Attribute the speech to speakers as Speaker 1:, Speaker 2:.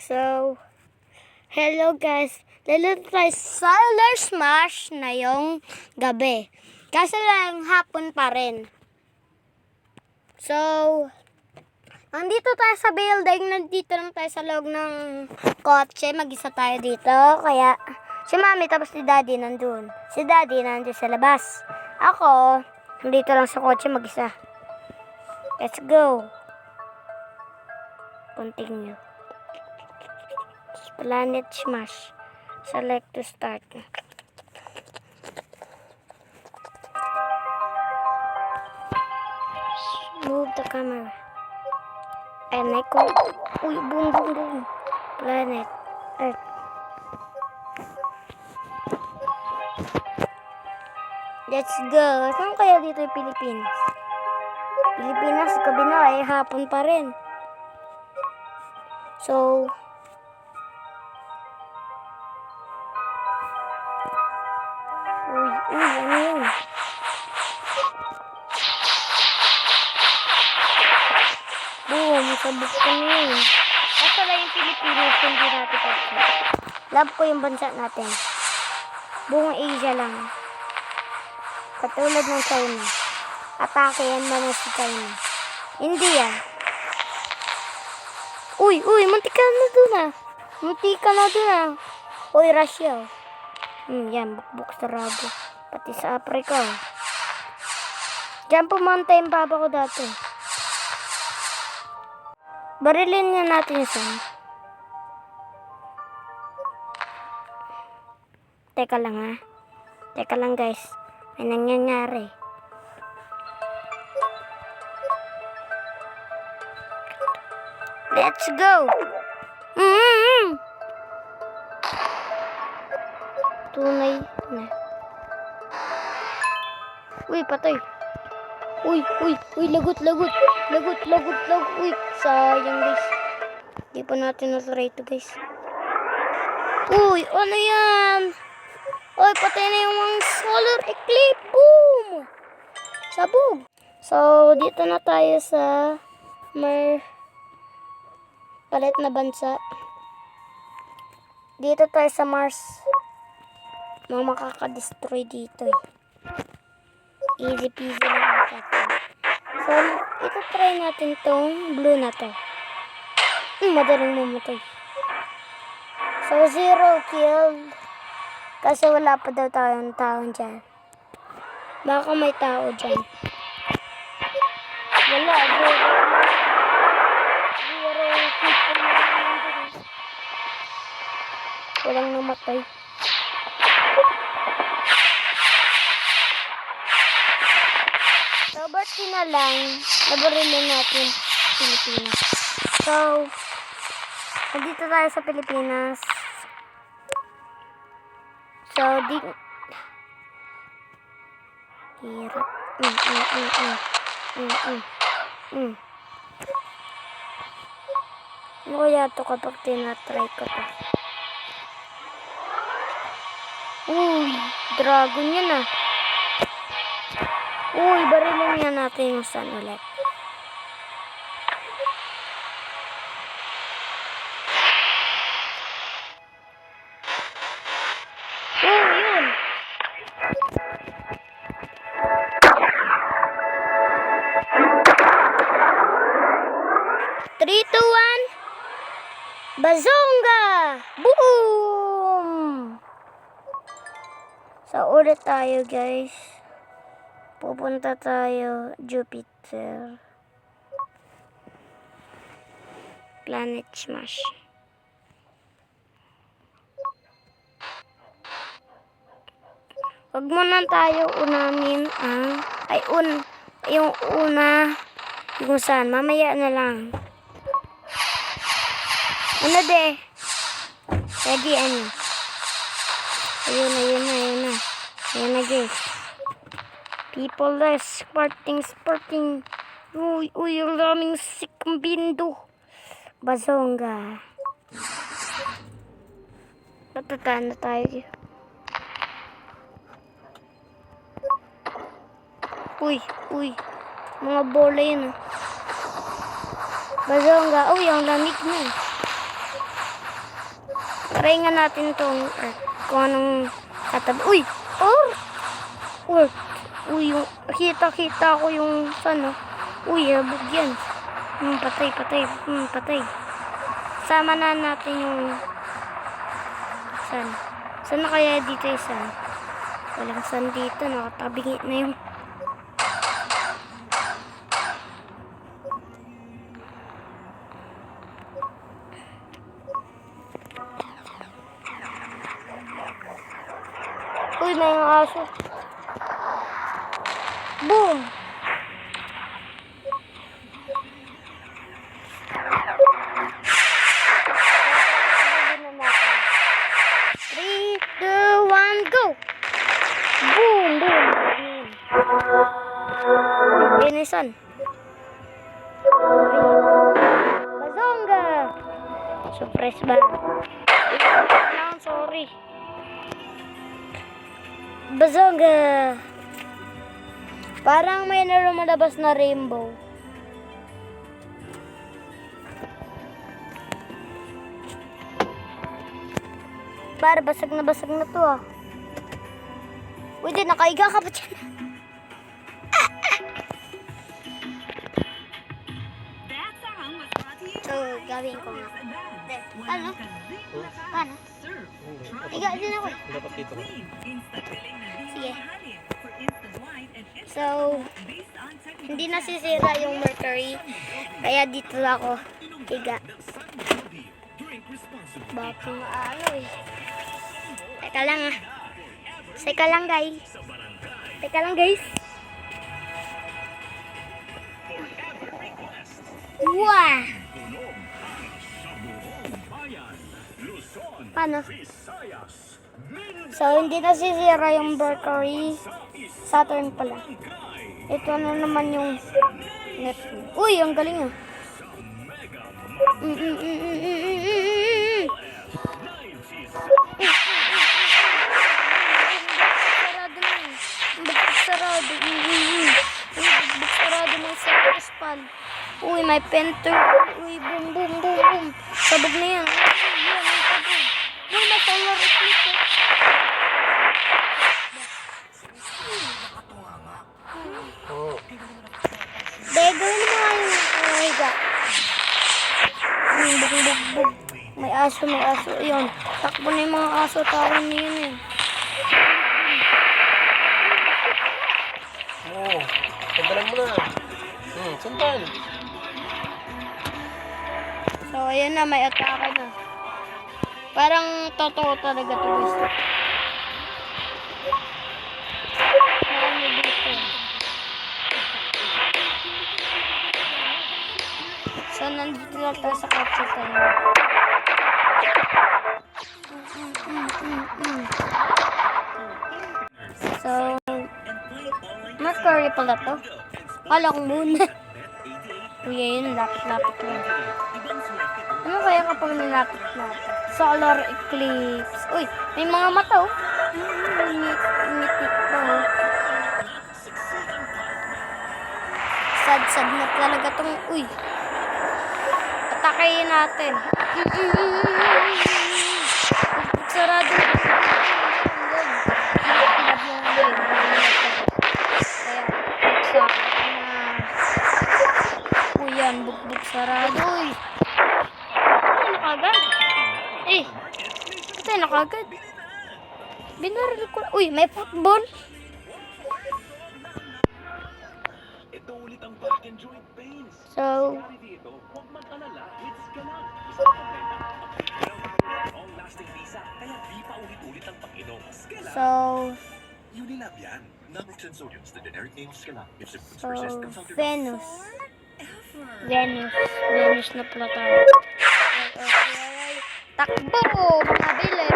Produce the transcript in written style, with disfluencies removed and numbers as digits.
Speaker 1: So, hello guys. Lalo tayo Solar Smash na yung gabi. Kasi lang hapon pa rin. So, nandito tayo sa building. Nandito lang tayo sa loob ng kotse. Mag-isa tayo dito. Kaya, si mami tapos si daddy nandun. Si daddy nandun sa labas. Ako, nandito lang sa kotse mag-isa. Let's go. Continue. Planet Smash. Select to start. Move the camera. And I go. Uy, boom, boom, boom. Planet Earth. Let's go. Saan kaya dito yung Pilipinas? Pilipinas, gabi na ay hapon pa rin. So, ano yun? Boom, sabog ka na yun. Basta lang yung Pilipinas, hindi natin pagka. Love ko yung bansa natin. Buong Asia lang. Katulad ng China. Atake yan man si China. India. Uy, muntik ka na dun ah. Muntik ka na dun ah. Uy, Russia. Yan, bukbuk sarado. Pati sa Africa. Diyan pumunta yung papa ko dati. Barilin nga natin yung sun. Teka lang ha. Teka lang guys. May nangyayari. Let's go! Tunay na. Uy, patay. Uy, lagot. Uy, sayang guys. Di pa natin na-try ito guys. Uy, ano yan? Uy, patay na yung mga solar eclipse. Boom! Sabog. So, dito na tayo sa palit na bansa. Dito tayo sa Mars. Mga makaka-destroy dito eh. Easy peasy lang ito. So, ito try natin tong blue na to. Madaling mamatay. So, 0 kill. Kasi wala pa daw tayong taon dyan. Baka may tao dyan. Wala, 0 people. Walang namatay. So, birthday na lang, nabarilin natin Pilipinas. So, nandito tayo sa Pilipinas. So, hirap. Ano kaya ito kapag tinatry ko to? Uy, dragon yan ah. Uy, barilin nga natin yung sun ulit. Yun. 3, 2, 1. Bazonga! Boom! So, ulit tayo guys. Pupunta tayo Jupiter. Planet Smash. Wag muna tayo unamin ang yung una kung saan. Mamaya na lang. Ano de? Ready ano? Ayun na. Ayun na guys. People less sporting. Uy, ang daming sikang bindo. Bazonga. Natataan na tayo. Uy. Mga bola yun ah. Bazonga. Uy, ang lamig na. Try nga natin tong earth. Kung anong katabi. Uy! Earth. Uy, yung kita ko yung sun, oh. Uy, habog yan. Patay. Patay. Sama na natin yung sun. Saan na kaya dito yung sun? Walang sun dito. Nakatabingi na yung uy, may mga aso. Boom! Three, two, one, go! Boom! Binisan. Bazonga! Suppress ba? Sorry. Bazonga! Parang may lumalabas na rainbow. Para basag na to ah. Uy, di nakaiga ka pa dyan. So, gawin ko nga. Ano? Paano? Iga din ako.
Speaker 2: Dapat dito.
Speaker 1: Sige. So, hindi nasisira yung mercury. Kaya dito ako higa. Bakit ano eh. Teka lang ah. Teka lang guys. Wow! Paano? So, hindi nasisira yung mercury. Saturn pala. Ito na naman yung Neptune. Uy, ang galing ah. Sarado na sa espal. Uy, may penter. Uy, boom. Sabog na yan. Uy, may solar eclipse. Gawin mo nga yung higa. Bug. May aso. Ayun. Takbo na yung mga aso. Tawan na yun.
Speaker 2: Sundalan mo na. Sundan.
Speaker 1: So, ayan na. May atake na. Parang totoo talaga ito guys. Marami dito. So, nandito lang tayo sa capture tayo. So, Mercury pala to. Kala kong moon. Uy, yun, lapit-lapit lang. Ano kaya kapag nilapit natin? Solar eclipse. Uy, may mga mata oh. Mitik pa oh. Sad na talaga tong, uy. Atakayin natin. Sarado. Bugbog sarado. Uy. Patay na kagad. Patay na kagad. Binaril ko. Uy, may football. So, Venus na pala tayo. Takbo! Mga bile.